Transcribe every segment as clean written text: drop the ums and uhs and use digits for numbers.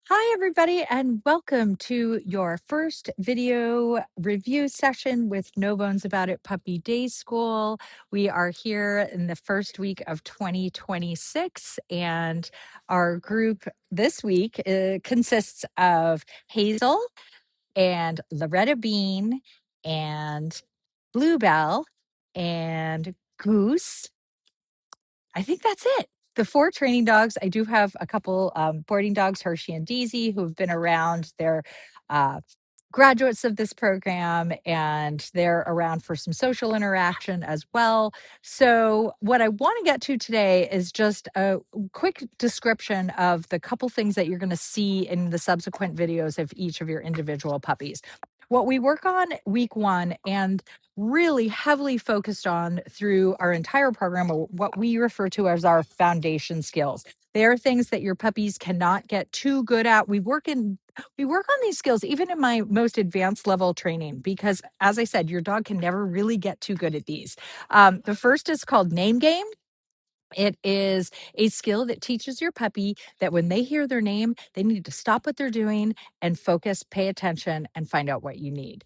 Hi, everybody, and welcome to your first video review session with No Bones About It Puppy Day School. We are here in the first week of 2026, and our group this week consists of Hazel and Loretta Bean and Bluebell and Goose. I think that's it. The 4 training dogs. I do have a couple boarding dogs, Hershey and Daisy, who have been around. They're uh, graduates of this program, and they're around for some social interaction as well. So, what I want to get to today is just a quick description of the couple things that you're going to see in the subsequent videos of each of your individual puppies. What we work on week 1 and really heavily focused on through our entire program are what we refer to as our foundation skills. They are things that your puppies cannot get too good at. We work on these skills even in my most advanced level training because, as I said, your dog can never really get too good at these. The first is called name game. It is a skill that teaches your puppy that when they hear their name, they need to stop what they're doing and focus, pay attention, and find out what you need.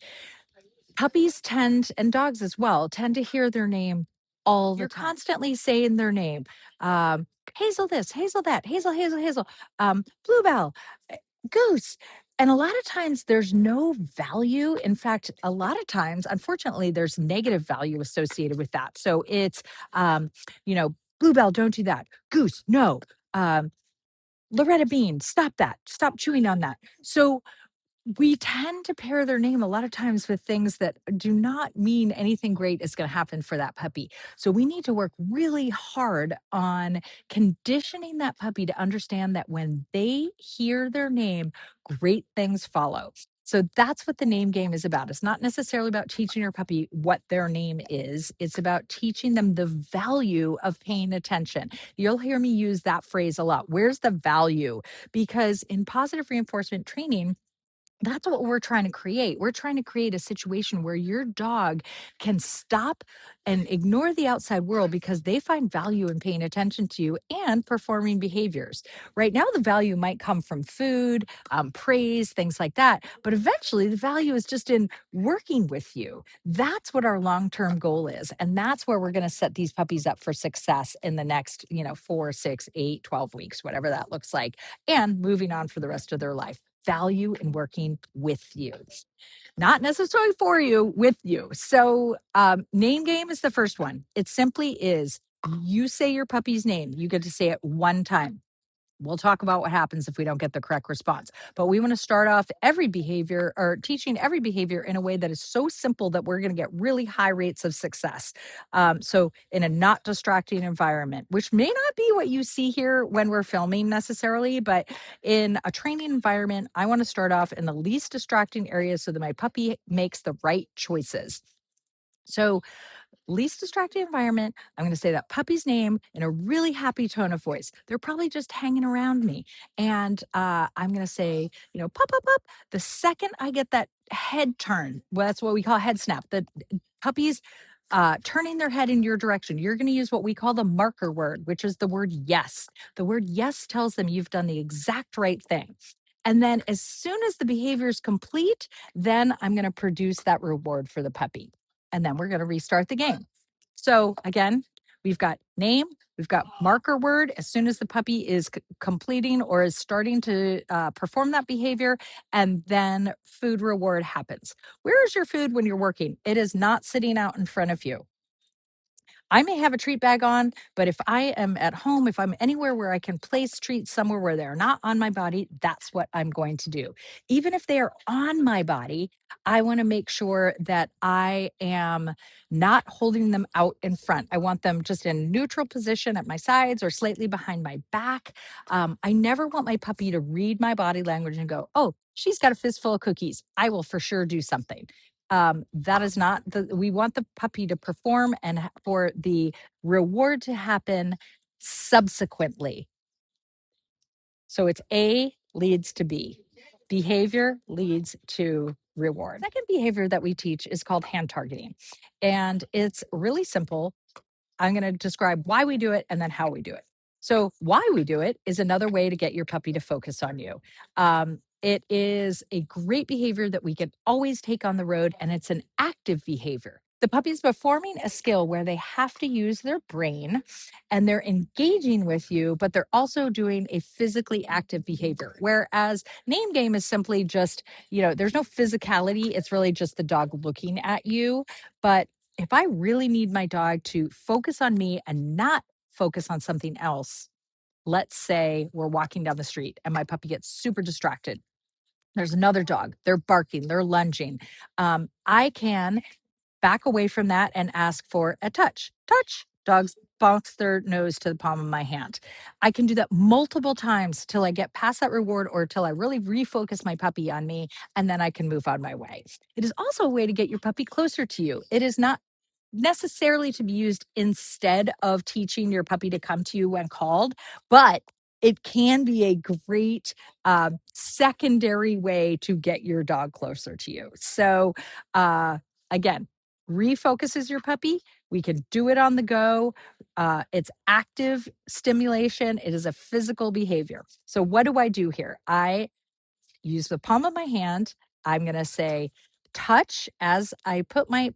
Puppies tend, and dogs as well, tend to hear their name all the time. Constantly saying their name. Hazel this, Hazel that, Hazel, Hazel, Hazel, Bluebell, Goose. And a lot of times there's no value. In fact, a lot of times, unfortunately, there's negative value associated with that. So it's, you know, Bluebell, don't do that. Goose, no. Loretta Bean, stop that. Stop chewing on that. So we tend to pair their name a lot of times with things that do not mean anything great is going to happen for that puppy. So we need to work really hard on conditioning that puppy to understand that when they hear their name, great things follow. So that's what the name game is about. It's not necessarily about teaching your puppy what their name is. It's about teaching them the value of paying attention. You'll hear me use that phrase a lot. Where's the value? Because in positive reinforcement training, that's what we're trying to create. We're trying to create a situation where your dog can stop and ignore the outside world because they find value in paying attention to you and performing behaviors. Right now, the value might come from food, praise, things like that. But eventually, the value is just in working with you. That's what our long term goal is. And that's where we're going to set these puppies up for success in the next, 4, 6, 8, 12 weeks, whatever that looks like, and moving on for the rest of their life. Value in working with you, not necessarily for you, with you. So, name game is the first one. It simply is you say your puppy's name, you get to say it one time. We'll talk about what happens if we don't get the correct response. But we want to start off every behavior or teaching every behavior in a way that is so simple that we're going to get really high rates of success. So, in a not distracting environment, which may not be what you see here when we're filming necessarily, but in a training environment, I want to start off in the least distracting area so that my puppy makes the right choices. So, least distracting environment. I'm going to say that puppy's name in a really happy tone of voice. They're probably just hanging around me. And I'm going to say, pop, pop, pop. The second I get that head turn, well, that's what we call head snap. The puppies turning their head in your direction. You're going to use what we call the marker word, which is the word yes. The word yes tells them you've done the exact right thing. And then as soon as the behavior is complete, then I'm going to produce that reward for the puppy. And then we're going to restart the game. So again, we've got name, we've got marker word as soon as the puppy is completing or is starting to perform that behavior, and then food reward happens. Where is your food when you're working? It is not sitting out in front of you. I may have a treat bag on, but if I am at home, if I'm anywhere where I can place treats somewhere where they're not on my body, that's what I'm going to do. Even if they are on my body, I want to make sure that I am not holding them out in front. I want them just in neutral position at my sides or slightly behind my back. I never want my puppy to read my body language and go, oh, she's got a fistful of cookies. I will for sure do something. That is not we want the puppy to perform and for the reward to happen subsequently. So it's A leads to B. Behavior leads to reward. Second behavior that we teach is called hand targeting. And it's really simple. I'm going to describe why we do it and then how we do it. So, why we do it is another way to get your puppy to focus on you. It is a great behavior that we can always take on the road, and it's an active behavior. The puppy's performing a skill where they have to use their brain and they're engaging with you, but they're also doing a physically active behavior. Whereas name game is simply just, there's no physicality. It's really just the dog looking at you. But if I really need my dog to focus on me and not focus on something else, let's say we're walking down the street and my puppy gets super distracted. There's another dog, they're barking, they're lunging. I can back away from that and ask for a touch. Touch. Dogs bounce their nose to the palm of my hand. I can do that multiple times till I get past that reward or till I really refocus my puppy on me, and then I can move on my way. It is also a way to get your puppy closer to you. It is not necessarily to be used instead of teaching your puppy to come to you when called, but it can be a great secondary way to get your dog closer to you. So, again, refocuses your puppy. We can do it on the go. It's active stimulation. It is a physical behavior. So, what do I do here? I use the palm of my hand. I'm going to say touch as I put my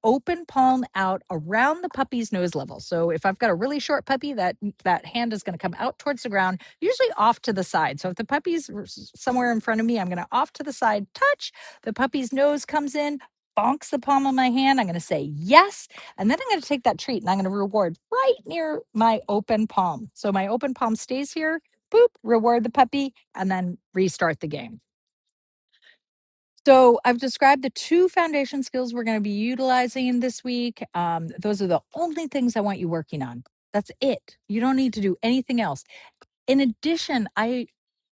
open palm out around the puppy's nose level. So if I've got a really short puppy, that hand is going to come out towards the ground, usually off to the side. So if the puppy's somewhere in front of me, I'm going to off to the side touch. The puppy's nose comes in, bonks the palm of my hand. I'm going to say yes. And then I'm going to take that treat and I'm going to reward right near my open palm. So my open palm stays here, boop, reward the puppy, and then restart the game. So I've described the two foundation skills we're going to be utilizing this week. Those are the only things I want you working on. That's it. You don't need to do anything else. In addition,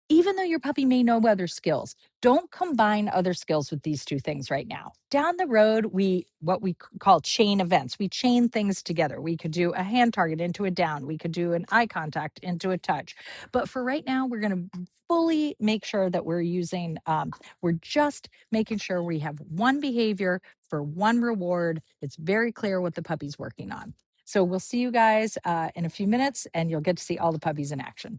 even though your puppy may know other skills, don't combine other skills with these two things right now. Down the road, what we call chain events. We chain things together. We could do a hand target into a down. We could do an eye contact into a touch. But for right now, we're going to fully make sure that we're just making sure we have one behavior for one reward. It's very clear what the puppy's working on. So we'll see you guys in a few minutes and you'll get to see all the puppies in action.